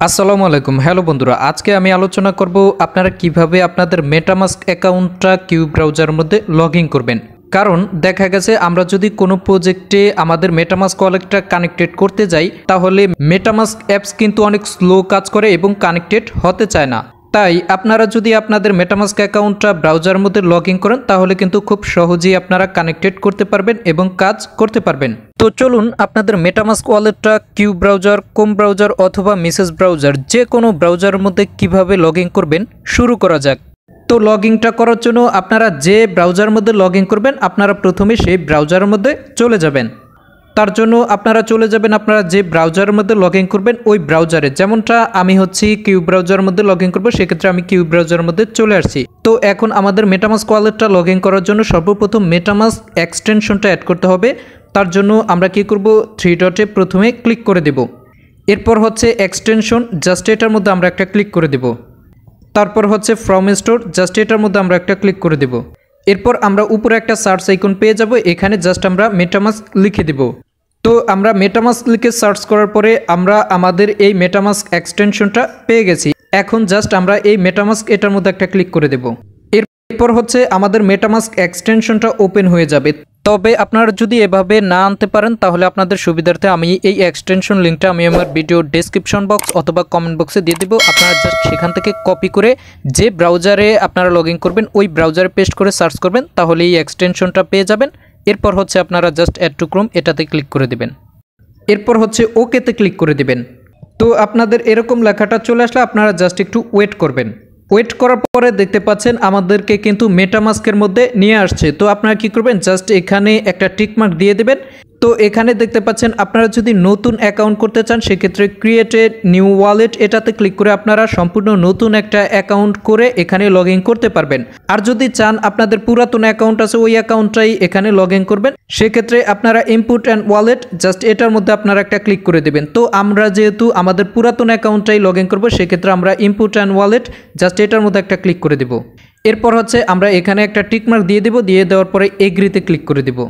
আসসালামু আলাইকুম। হ্যালো বন্ধুরা, আজকে আমি আলোচনা করব আপনারা কিভাবে আপনাদের মেটামাস্ক অ্যাকাউন্টটা কিউ ব্রাউজারের মধ্যে লগ ইন করবেন। কারণ দেখা গেছে আমরা যদি কোনো প্রজেক্টে আমাদের মেটামাস্ক ওয়ালেটটা কানেক্টেড করতে যাই, তাহলে মেটামাস্ক অ্যাপস কিন্তু অনেক স্লো কাজ করে এবং কানেক্টেড হতে চায় না। তাই আপনারা যদি আপনাদের মেটামাস্ক অ্যাকাউন্টটা ব্রাউজারের মধ্যে লগ ইন করেন, তাহলে কিন্তু খুব সহজেই আপনারা কানেক্টেড করতে পারবেন এবং কাজ করতে পারবেন। তো চলুন আপনাদের মেটামাস্ক ওয়ালেটটা কিউ ব্রাউজার, ক্রোম ব্রাউজার অথবা মেসেজ ব্রাউজার, যে কোনো ব্রাউজারের মধ্যে কিভাবে লগ ইন করবেন শুরু করা যাক। তো লগ ইনটা করার জন্য আপনারা যে ব্রাউজারের মধ্যে লগ ইন করবেন, আপনারা প্রথমে সেই ব্রাউজারের মধ্যে চলে যাবেন। তার জন্য আপনারা চলে যাবেন আপনারা যে ব্রাউজারের মধ্যে লগ ইন করবেন ওই ব্রাউজারে। যেমনটা আমি কিউ ব্রাউজারের মধ্যে লগ ইন করবো, সেক্ষেত্রে আমি কিউ ব্রাউজারের মধ্যে চলে আসছি। তো এখন আমাদের মেটামাস্ক ওয়ালেটটা লগ ইন করার জন্য সর্বপ্রথম মেটামাস্ক এক্সটেনশনটা অ্যাড করতে হবে। তার জন্য আমরা কি করব, থ্রি ডটে প্রথমে ক্লিক করে দেব। এরপর হচ্ছে এক্সটেনশন, জাস্ট এটার মধ্যে আমরা একটা ক্লিক করে দেব। তারপর হচ্ছে ফ্রম স্টোর, জাস্ট এটার মধ্যে আমরা একটা ক্লিক করে দেব। এরপর আমরা উপরে একটা সার্চ আইকন পেয়ে যাব, এখানে জাস্ট আমরা মেটামাস্ক লিখে দেব। তো আমরা মেটামাস্ক লিখে সার্চ করার পরে আমরা আমাদের এই মেটামাস্ক এক্সটেনশনটা পেয়ে গেছি। এখন জাস্ট আমরা এই মেটামাস্ক এটার মধ্যে একটা ক্লিক করে দেব। এরপর হচ্ছে আমাদের মেটামাস্ক এক্সটেনশনটা ওপেন হয়ে যাবে। তবে আপনারা যদি এভাবে না আনতে পারেন, তাহলে আপনাদের সুবিধার্থে আমি এই এক্সটেনশন লিঙ্কটা আমি আমার ভিডিও ডেসক্রিপশন বক্স অথবা কমেন্ট বক্সে দিয়ে দেবো। আপনারা জাস্ট সেখান থেকে কপি করে যে ব্রাউজারে আপনারা লগ ইন করবেন ওই ব্রাউজারে পেস্ট করে সার্চ করবেন, তাহলে এই এক্সটেনশনটা পেয়ে যাবেন। এরপর হচ্ছে আপনারা জাস্ট অ্যাড টু ক্রোম এটাতে ক্লিক করে দেবেন। এরপর হচ্ছে ওকেতে ক্লিক করে দেবেন। তো আপনাদের এরকম লেখাটা চলে আসলে আপনারা জাস্ট একটু ওয়েট করবেন। ওয়েট করার পরে দেখতে পাচ্ছেন আমাদেরকে কিন্তু মেটামাস্কের মধ্যে নিয়ে আসছে। তো আপনারা কি করবেন, জাস্ট এখানে একটা টিকমার্ক দিয়ে দেবেন। তো এখানে দেখতে পাচ্ছেন আপনারা যদি নতুন অ্যাকাউন্ট করতে চান, সেক্ষেত্রে ক্রিয়েটেড নিউ ওয়ালেট এটাতে ক্লিক করে আপনারা সম্পূর্ণ নতুন একটা অ্যাকাউন্ট করে এখানে লগ ইন করতে পারবেন। আর যদি চান আপনাদের পুরাতন অ্যাকাউন্ট আছে ওই অ্যাকাউন্টটাই এখানে লগ ইন করবেন, সেক্ষেত্রে আপনারা ইনপুট অ্যান্ড ওয়ালেট জাস্ট এটার মধ্যে আপনারা একটা ক্লিক করে দেবেন। তো আমরা যেহেতু আমাদের পুরাতন অ্যাকাউন্টটাই লগ ইন করবো, সেক্ষেত্রে আমরা ইনপুট অ্যান্ড ওয়ালেট জাস্ট এটার মধ্যে একটা ক্লিক করে দেব। এরপর হচ্ছে আমরা এখানে একটা টিকমার্ক দিয়ে দেব, দিয়ে দেওয়ার পরে এগ্রিতে ক্লিক করে দেব।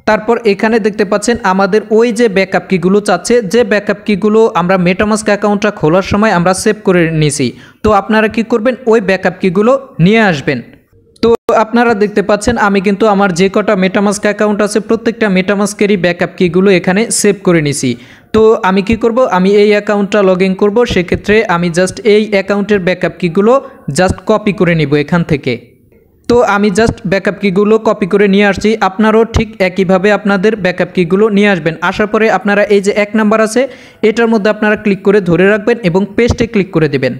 তারপর এখানে দেখতে পাচ্ছেন আমাদের ওই যে ব্যাকআপ কিগুলো চাচ্ছে, যে ব্যাকআপ কিগুলো আমরা মেটামাস্ক অ্যাকাউন্টটা খোলার সময় আমরা সেভ করে নিয়েছি। তো আপনারা কি করবেন, ওই ব্যাকআপ কিগুলো নিয়ে আসবেন। তো আপনারা দেখতে পাচ্ছেন আমি কিন্তু আমার যে কটা মেটামাস্ক অ্যাকাউন্ট আছে প্রত্যেকটা মেটামাস্কেরই ব্যাকআপ কিগুলো এখানে সেভ করে নিয়েছি। তো আমি কি করব, আমি এই অ্যাকাউন্টটা লগ ইন করবো, সেক্ষেত্রে আমি জাস্ট এই অ্যাকাউন্টের ব্যাকআপ কিগুলো জাস্ট কপি করে নিব এখান থেকে। তো আমি জাস্ট ব্যাকআপ কিগুলো কপি করে নিয়ে আসছি। আপনারাও ঠিক একইভাবে আপনাদের ব্যাকআপ কিগুলো নিয়ে আসবেন। আসার পরে আপনারা এই যে 1 নাম্বার আছে এটার মধ্যে আপনারা ক্লিক করে ধরে রাখবেন এবং পেস্টে ক্লিক করে দেবেন।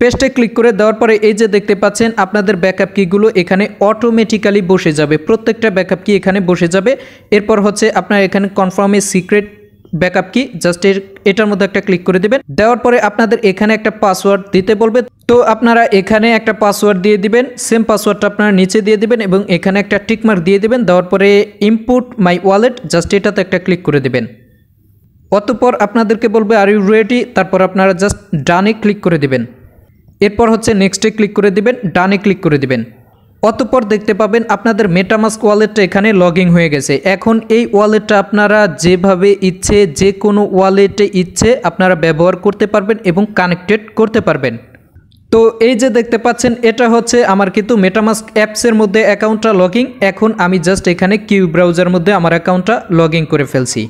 পেস্টে ক্লিক করে দেওয়ার পরে এই যে দেখতে পাচ্ছেন আপনাদের ব্যাকআপ কিগুলো এখানে অটোমেটিক্যালি বসে যাবে, প্রত্যেকটা ব্যাকআপ কি এখানে বসে যাবে। এরপর হচ্ছে আপনারা এখানে কনফার্ম এ সিক্রেট ব্যাকআপ কি জাস্ট এটার মধ্যে একটা ক্লিক করে দেবেন। দেওয়ার পরে আপনাদের এখানে একটা পাসওয়ার্ড দিতে বলবে। তো আপনারা এখানে একটা পাসওয়ার্ড দিয়ে দিবেন, সেম পাসওয়ার্ডটা আপনারা নিচে দিয়ে দিবেন এবং এখানে একটা টিকমার্ক দিয়ে দিবেন। দেওয়ার পরে ইনপুট মাই ওয়ালেট জাস্ট এটাতে একটা ক্লিক করে দেবেন। অতঃপর আপনাদেরকে বলবে আর ইউ রেডি, তারপর আপনারা জাস্ট ডানে ক্লিক করে দিবেন। এরপর হচ্ছে নেক্সটে ক্লিক করে দিবেন, ডানে ক্লিক করে দিবেন। অতঃপর দেখতে পাবেন আপনাদের মেটামাস্ক ওয়ালেটটা এখানে লগ ইন হয়ে গেছে। এখন এই ওয়ালেটটা আপনারা যেভাবে ইচ্ছে যে কোনো ওয়ালেটে ইচ্ছে আপনারা ব্যবহার করতে পারবেন এবং কানেক্টেড করতে পারবেন। তো এই যে দেখতে পাচ্ছেন এটা হচ্ছে আমার কিন্তু মেটামাস্ক অ্যাপসের মধ্যে অ্যাকাউন্টটা লগ ইন। এখন আমি জাস্ট এখানে কিউ ব্রাউজার মধ্যে আমার অ্যাকাউন্টটা লগ ইন করে ফেলছি।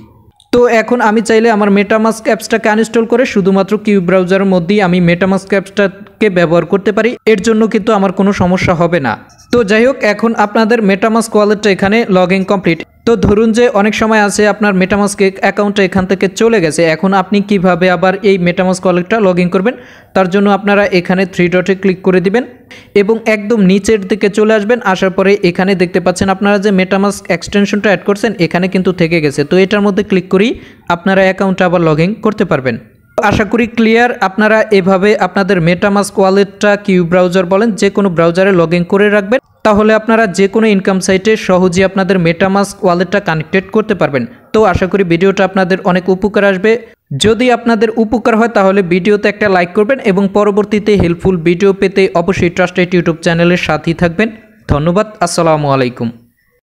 তো এখন আমি চাইলে আমার মেটামাস্ক অ্যাপসটাকে আনইনস্টল করে শুধুমাত্র কিউ ব্রাউজারের মধ্যেই আমি মেটামাস্ক অ্যাপসটাকে ব্যবহার করতে পারি, এর জন্য কিন্তু আমার কোনো সমস্যা হবে না। তো যাই হোক, এখন আপনাদের মেটামাস্ক ওয়ালেটটা এখানে লগ ইন কমপ্লিট। তো ধরুন যে অনেক সময় আছে আপনার মেটামাস্ক অ্যাকাউন্টটা এখান থেকে চলে গেছে, এখন আপনি কিভাবে আবার এই মেটামাস্ক ওয়ালেটটা লগ ইন করবেন, তার জন্য আপনারা এখানে থ্রি ডটে ক্লিক করে দিবেন এবং একদম নিচের দিকে চলে আসবেন। আসার পরে এখানে দেখতে পাচ্ছেন আপনারা যে মেটামাস্ক এক্সটেনশনটা অ্যাড করছেন এখানে কিন্তু থেকে গেছে। তো এটার মধ্যে ক্লিক করেই আপনারা অ্যাকাউন্টটা আবার লগ ইন করতে পারবেন। আশা করি ক্লিয়ার। আপনারা এভাবে আপনাদের মেটামাস্ক ওয়ালেটটা কিউ ব্রাউজার বলেন যে কোনো ব্রাউজারে লগ ইন করে রাখবেন, তাহলে আপনারা যে কোনো ইনকাম সাইটে সহজেই আপনাদের মেটামাস্ক ওয়ালেটটা কানেক্টেড করতে পারবেন। তো আশা করি ভিডিওটা আপনাদের অনেক উপকার আসবে। যদি আপনাদের উপকার হয় তাহলে ভিডিওতে একটা লাইক করবেন এবং পরবর্তীতে হেল্পফুল ভিডিও পেতে অবশ্যই ট্রাস্টেড ইউটিউব চ্যানেলের সাথেই থাকবেন। ধন্যবাদ। আসসালামু আলাইকুম।